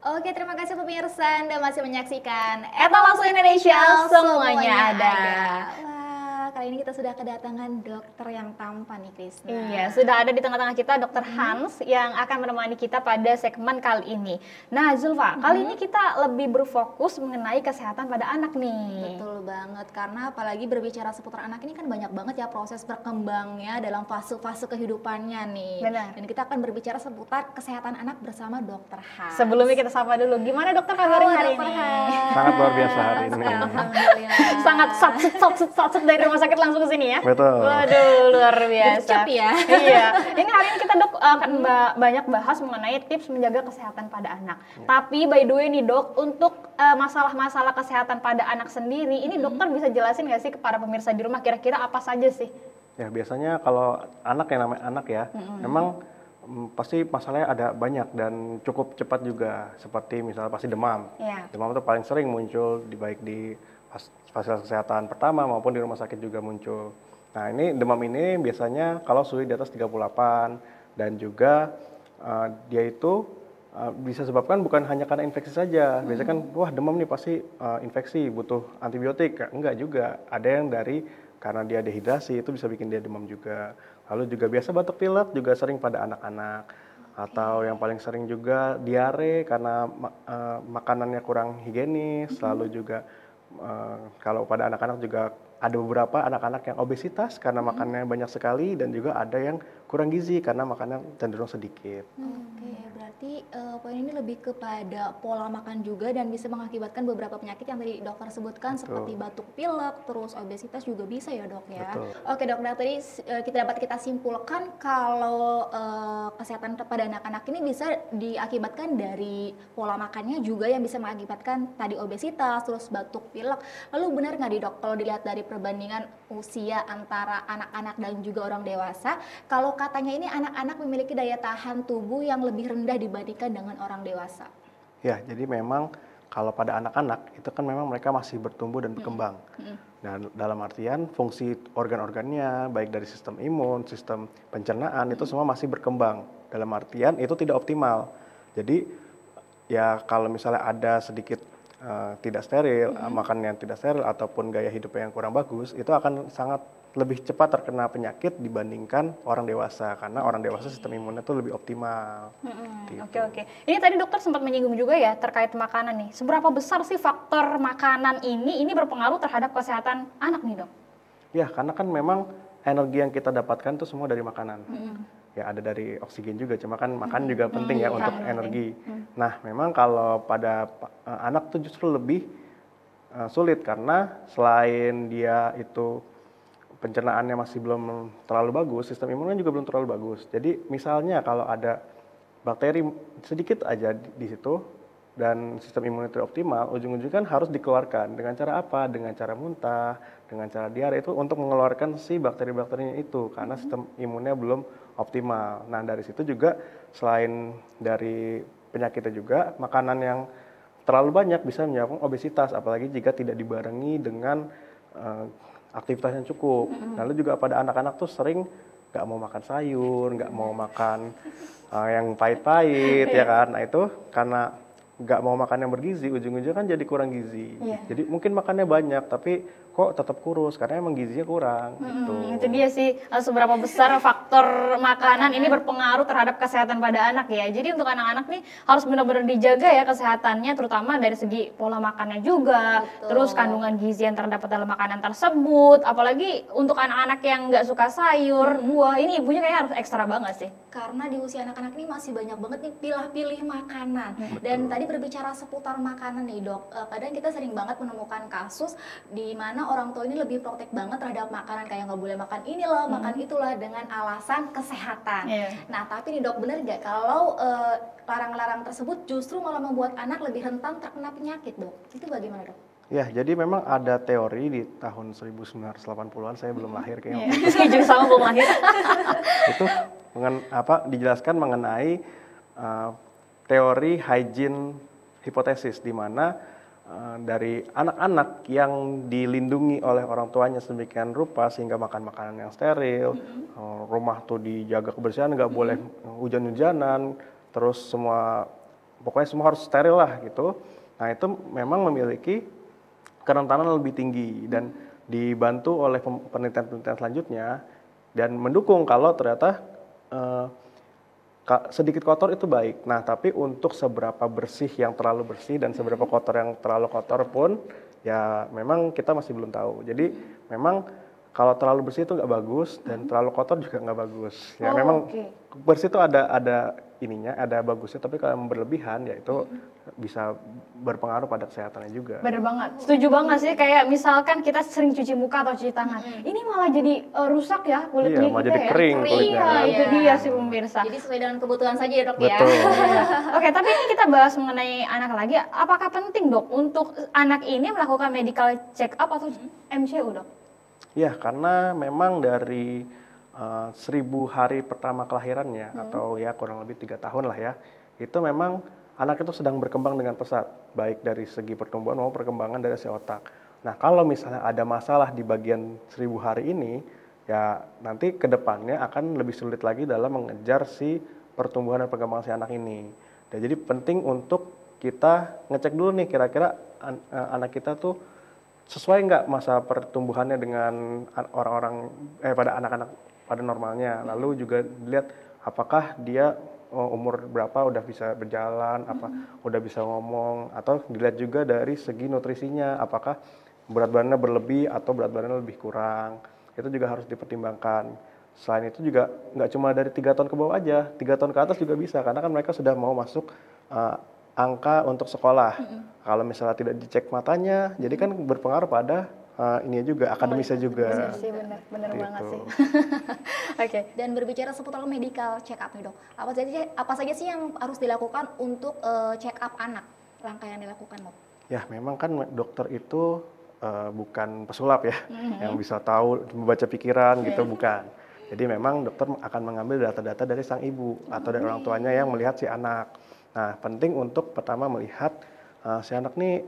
Oke, terima kasih pemirsa Anda masih menyaksikan Etalase Indonesia, semuanya ada. Wah, kali ini kita sudah kedatangan dokter yang tampan nih, Krisna. Iya, sudah ada di tengah-tengah kita Dokter Hans yang akan menemani kita pada segmen kali ini. Nah, Zulfa, kali ini kita lebih berfokus mengenai kesehatan pada anak nih. Betul banget, karena apalagi berbicara seputar anak ini kan banyak banget ya proses berkembangnya dalam fase-fase kehidupannya nih. Benar. Dan kita akan berbicara seputar kesehatan anak bersama Dokter Hans. Sebelumnya kita sapa dulu, gimana dokter kabarnya hari Dokter ini? Hans. Sangat luar biasa hari ini. Alhamdulillah. Sangat sat dari rumah sakit langsung ke sini ya? Betul. Waduh, luar biasa. Gercep ya. Iya, ini hari ini kita dok akan banyak bahas mengenai tips menjaga kesehatan pada anak. Tapi by the way nih dok, untuk masalah-masalah kesehatan pada anak sendiri, ini dokter bisa jelasin nggak sih kepada pemirsa di rumah kira-kira apa saja sih? Ya biasanya kalau anak yang namanya anak ya, memang pasti masalahnya ada banyak dan cukup cepat juga. Seperti misalnya pasti demam. Iya. Demam itu paling sering muncul baik di fasilitas kesehatan pertama maupun di rumah sakit juga muncul. Nah ini demam ini biasanya kalau suhu di atas 38 dan juga dia itu bisa sebabkan bukan hanya karena infeksi saja. Biasanya kan wah demam nih pasti infeksi butuh antibiotik. Enggak juga. Ada yang dari karena dia dehidrasi itu bisa bikin dia demam juga. Lalu juga biasa batuk pilek juga sering pada anak-anak. Atau yang paling sering juga diare karena makanannya kurang higienis. Lalu juga kalau pada anak-anak juga ada beberapa anak-anak yang obesitas karena makannya banyak sekali, dan juga ada yang kurang gizi karena makannya cenderung sedikit. Oke, berarti poin ini lebih kepada pola makan juga dan bisa mengakibatkan beberapa penyakit yang tadi dokter sebutkan. Betul. Seperti batuk pilek, terus obesitas juga bisa ya dok ya. Betul. Oke dok, nah tadi kita simpulkan kalau kesehatan pada anak-anak ini bisa diakibatkan dari pola makannya juga yang bisa mengakibatkan tadi obesitas, terus batuk pilek. Lalu benar nggak nih dok kalau dilihat dari perbandingan usia antara anak-anak dan juga orang dewasa, kalau katanya ini anak-anak memiliki daya tahan tubuh yang lebih rendah dibandingkan dengan orang dewasa? Ya, jadi memang kalau pada anak-anak itu kan memang mereka masih bertumbuh dan berkembang. Dan dalam artian fungsi organ-organnya baik dari sistem imun, sistem pencernaan itu semua masih berkembang. Dalam artian itu tidak optimal. Jadi ya kalau misalnya ada sedikit tidak steril, makan yang tidak steril ataupun gaya hidup yang kurang bagus, itu akan sangat lebih cepat terkena penyakit dibandingkan orang dewasa, karena orang dewasa sistem imunnya itu lebih optimal. Gitu. Oke. Ini tadi dokter sempat menyinggung juga ya terkait makanan nih. Seberapa besar sih faktor makanan ini berpengaruh terhadap kesehatan anak nih dok? Ya, karena kan memang energi yang kita dapatkan itu semua dari makanan. Ya, ada dari oksigen juga, cuma kan makan juga penting ya untuk energi. Nah, memang kalau pada anak tuh justru lebih sulit karena selain dia itu pencernaannya masih belum terlalu bagus, sistem imunnya juga belum terlalu bagus. Jadi misalnya kalau ada bakteri sedikit aja di situ dan sistem imunnya tidak optimal, ujung-ujungnya kan harus dikeluarkan. Dengan cara apa? Dengan cara muntah, dengan cara diare itu untuk mengeluarkan si bakteri-bakterinya itu karena sistem imunnya belum optimal. Nah, dari situ juga selain dari penyakitnya juga, makanan yang terlalu banyak bisa menyebabkan obesitas, apalagi jika tidak dibarengi dengan aktivitas yang cukup. Lalu juga pada anak-anak tuh sering nggak mau makan sayur, nggak mau makan yang pahit-pahit, ya kan. Nah itu karena nggak mau makan yang bergizi, ujung-ujungnya kan jadi kurang gizi. Jadi mungkin makannya banyak, tapi kok tetap kurus karena emang gizinya kurang. Gitu. Itu dia sih seberapa besar faktor makanan ini berpengaruh terhadap kesehatan pada anak ya. Jadi untuk anak-anak nih harus benar-benar dijaga ya kesehatannya, terutama dari segi pola makannya juga, terus kandungan gizi yang terdapat dalam makanan tersebut. Apalagi untuk anak-anak yang nggak suka sayur, buah, ini ibunya kayaknya harus ekstra banget sih. Karena di usia anak-anak ini masih banyak banget nih pilih-pilih makanan. Dan tadi berbicara seputar makanan nih dok, kadang kita sering banget menemukan kasus di mana orang tua ini lebih protek banget terhadap makanan, kayak nggak boleh makan inilah, makan itulah dengan alasan kesehatan. Nah tapi nih dok, bener nggak kalau larang-larang tersebut justru malah membuat anak lebih rentan terkena penyakit dok? Itu bagaimana dok? Ya, jadi memang ada teori di tahun 1980-an, saya belum lahir kayaknya. Saya juga sama belum lahir. Itu dijelaskan mengenai teori hygiene hipotesis, di mana dari anak-anak yang dilindungi oleh orang tuanya sedemikian rupa sehingga makan makanan yang steril, rumah tuh dijaga kebersihan, nggak boleh hujan-hujanan, terus semua pokoknya semua harus steril lah gitu. Nah itu memang memiliki kerentanan lebih tinggi dan dibantu oleh penelitian-penelitian selanjutnya dan mendukung kalau ternyata sedikit kotor itu baik. Nah tapi untuk seberapa bersih yang terlalu bersih dan seberapa kotor yang terlalu kotor pun ya memang kita masih belum tahu. Jadi memang kalau terlalu bersih itu nggak bagus dan terlalu kotor juga nggak bagus. Ya memang bersih itu ada ininya, ada bagusnya. Tapi kalau yang berlebihan ya itu bisa berpengaruh pada kesehatannya juga. Bener banget, setuju banget sih. Kayak misalkan kita sering cuci muka atau cuci tangan, ini malah jadi rusak ya kulitnya Iya, malah kita jadi ya. kering kulitnya. Iya, itu dia sih pemirsa. Jadi sesuai dengan kebutuhan saja ya dok Betul. ya. Oke, tapi ini kita bahas mengenai anak lagi. Apakah penting dok untuk anak ini melakukan medical check up atau MCU dok? Ya, karena memang dari 1000 hari pertama kelahirannya atau ya kurang lebih 3 tahun lah ya, itu memang anak itu sedang berkembang dengan pesat, baik dari segi pertumbuhan maupun perkembangan dari si otak. Nah, kalau misalnya ada masalah di bagian 1000 hari ini, ya nanti ke depannya akan lebih sulit lagi dalam mengejar si pertumbuhan dan perkembangan si anak ini. Dan jadi penting untuk kita ngecek dulu nih kira-kira anak kita tuh sesuai nggak masa pertumbuhannya dengan orang-orang pada anak-anak pada normalnya. Lalu juga dilihat apakah dia umur berapa udah bisa berjalan, apa udah bisa ngomong, atau dilihat juga dari segi nutrisinya, apakah berat badannya berlebih atau berat badannya lebih kurang. Itu juga harus dipertimbangkan. Selain itu juga nggak cuma dari 3 tahun ke bawah aja, 3 tahun ke atas juga bisa, karena kan mereka sudah mau masuk angka untuk sekolah. Kalau misalnya tidak dicek matanya, jadi kan berpengaruh pada ini juga akademisnya juga. Bener sih, bener Gitu. banget sih. Oke. Dan berbicara seputar medical check up nih dok, apa saja sih yang harus dilakukan untuk check up anak? Langkah yang dilakukan dok? Ya memang kan dokter itu bukan pesulap ya, yang bisa tahu membaca pikiran gitu, bukan. Jadi memang dokter akan mengambil data-data dari sang ibu atau dari orang tuanya yang melihat si anak. Nah penting untuk pertama melihat si anak nih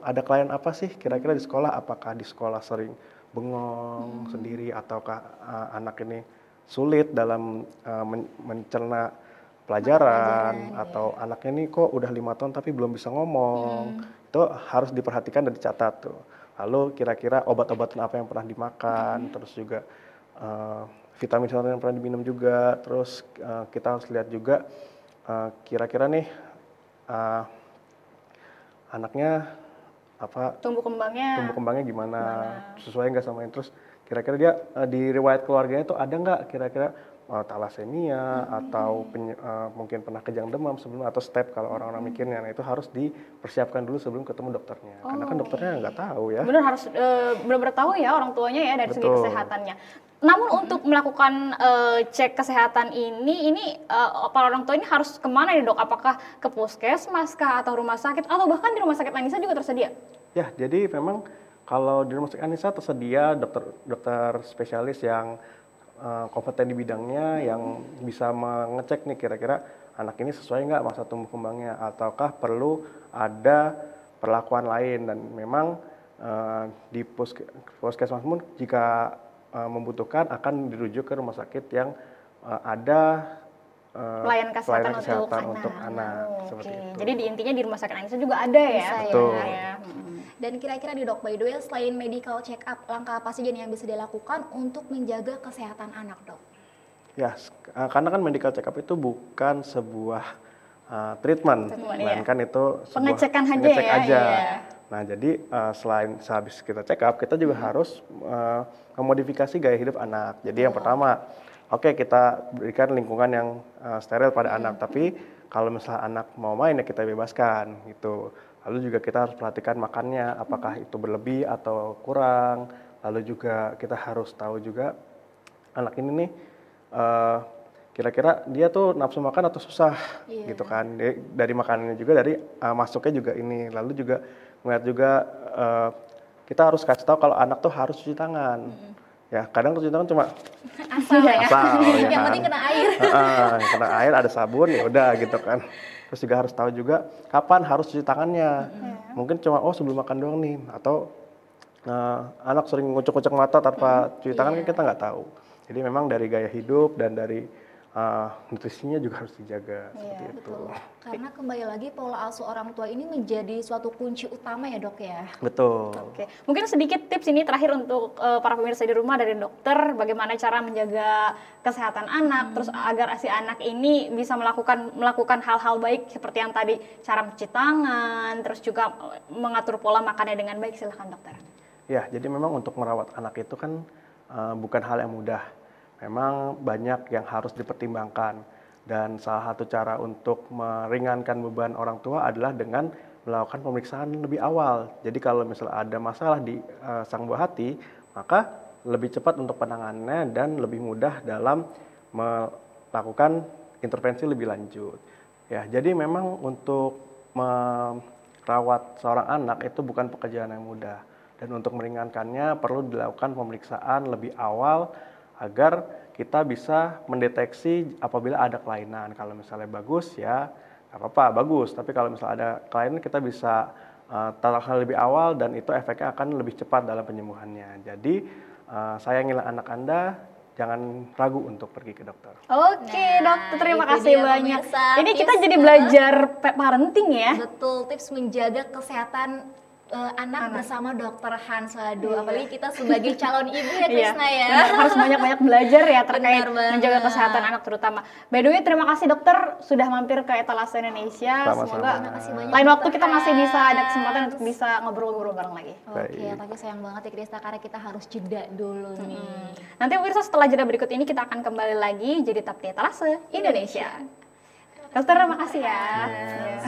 ada kelainan apa sih kira-kira di sekolah, apakah di sekolah sering bengong sendiri ataukah anak ini sulit dalam mencerna pelajaran atau anaknya ini kok udah 5 tahun tapi belum bisa ngomong. Itu harus diperhatikan dan dicatat tuh. Lalu kira-kira obat-obatan apa yang pernah dimakan, terus juga vitamin yang pernah diminum juga, terus kita harus lihat juga kira-kira nih anaknya Tumbuh kembangnya gimana, sesuai nggak sama yang, terus kira-kira dia di riwayat keluarganya itu ada nggak kira-kira talasemia atau mungkin pernah kejang demam sebelum, atau step kalau orang-orang mikirnya. Nah itu harus dipersiapkan dulu sebelum ketemu dokternya, karena kan dokternya nggak tahu ya. Bener, harus benar-benar tahu ya orang tuanya ya dari segi Betul. kesehatannya. Namun untuk melakukan cek kesehatan ini para orang tua ini harus kemana nih dok? Apakah ke puskesmas kah atau rumah sakit atau bahkan di rumah sakit Anissa juga tersedia? Ya, jadi memang kalau di rumah sakit Anissa tersedia dokter spesialis yang kompeten di bidangnya, yang bisa mengecek nih kira-kira anak ini sesuai nggak masa tumbuh kembangnya, ataukah perlu ada perlakuan lain. Dan memang di puskesmas pun jika membutuhkan akan dirujuk ke rumah sakit yang ada Pelayanan kesehatan untuk anak. Seperti itu. Jadi intinya di rumah sakit Anissa juga ada ya. Bisa, Betul. Ya. Dan kira-kira di dok, by the way, selain medical check up, langkah apa saja nih yang bisa dilakukan untuk menjaga kesehatan anak dok? Ya, karena kan medical check up itu bukan sebuah treatment, melainkan itu sebuah Pengecekan aja pengecek ya, aja. iya. Nah, jadi selain sehabis kita check up, kita juga harus memodifikasi gaya hidup anak. Jadi yang pertama, oke, kita berikan lingkungan yang steril pada anak, tapi kalau misalnya anak mau main ya kita bebaskan gitu. Lalu juga kita harus perhatikan makannya, apakah itu berlebih atau kurang. Lalu juga kita harus tahu juga anak ini nih kira-kira dia tuh nafsu makan atau susah gitu kan. Dari makanannya juga, dari masuknya juga ini. Lalu juga melihat juga kita harus kasih tahu kalau anak tuh harus cuci tangan. Ya, kadang cuci tangan cuma Asal ya. ya Yang kan? penting kena air. Kena air, ada sabun, ya udah gitu kan. Terus juga harus tahu juga kapan harus cuci tangannya. Mungkin cuma sebelum makan doang nih, atau anak sering ngucek-ngucek mata tanpa cuci tangan kan kita nggak tahu. Jadi memang dari gaya hidup dan dari nutrisinya juga harus dijaga seperti itu. Betul. Karena kembali lagi pola asuh orang tua ini menjadi suatu kunci utama ya dok ya. Betul. Oke, mungkin sedikit tips ini terakhir untuk para pemirsa di rumah dari dokter, bagaimana cara menjaga kesehatan anak, terus agar si anak ini bisa melakukan hal-hal baik seperti yang tadi, cara mencuci tangan, terus juga mengatur pola makannya dengan baik. Silahkan dokter. Ya, jadi memang untuk merawat anak itu kan bukan hal yang mudah. Memang banyak yang harus dipertimbangkan. Dan salah satu cara untuk meringankan beban orang tua adalah dengan melakukan pemeriksaan lebih awal. Jadi kalau misalnya ada masalah di sang buah hati, maka lebih cepat untuk penanganannya dan lebih mudah dalam melakukan intervensi lebih lanjut. Ya, jadi memang untuk merawat seorang anak itu bukan pekerjaan yang mudah. Dan untuk meringankannya perlu dilakukan pemeriksaan lebih awal agar kita bisa mendeteksi apabila ada kelainan. Kalau misalnya bagus ya nggak apa-apa, bagus. Tapi kalau misalnya ada kelainan kita bisa tangani lebih awal dan itu efeknya akan lebih cepat dalam penyembuhannya. Jadi sayangilah anak Anda, jangan ragu untuk pergi ke dokter. Oke, dokter, terima itu kasih dia, banyak. pemirsa, Ini kita tips jadi belajar parenting ya. Betul, tips menjaga kesehatan anak bersama dokter Hans. Waduh, apalagi kita sebagai calon ibu ya Krisna ya. Benar, harus banyak-banyak belajar ya terkait Benar banget. menjaga kesehatan anak terutama. By the way, terima kasih dokter sudah mampir ke Etalase Indonesia. Sama-sama. Semoga Terima kasih banyak, lain waktu Dr. kita masih Hans. bisa ada kesempatan untuk bisa ngobrol-ngobrol bareng lagi. Oke, Baik. tapi sayang banget ya Krisna karena kita harus jeda dulu nih. Nanti pemirsa setelah jeda berikut ini kita akan kembali lagi jadi tetap di Etalase Indonesia. Dokter, terima kasih ya. Yes.